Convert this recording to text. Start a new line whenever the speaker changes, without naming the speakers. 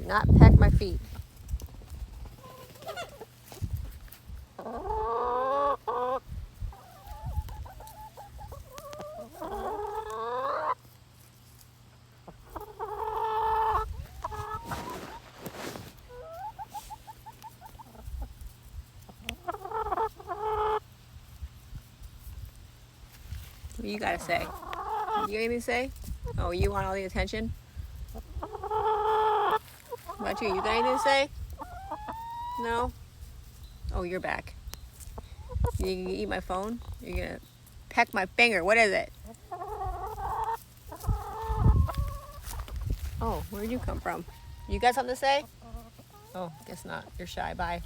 Do not peck my feet. What you gotta say? You got anything to say? Oh, you want all the attention? What about you? You got anything to say? No? Oh, you're back. You gonna eat my phone? You're gonna peck my finger. What is it? Oh, where'd you come from? You got something to say? Oh, guess not. You're shy. Bye.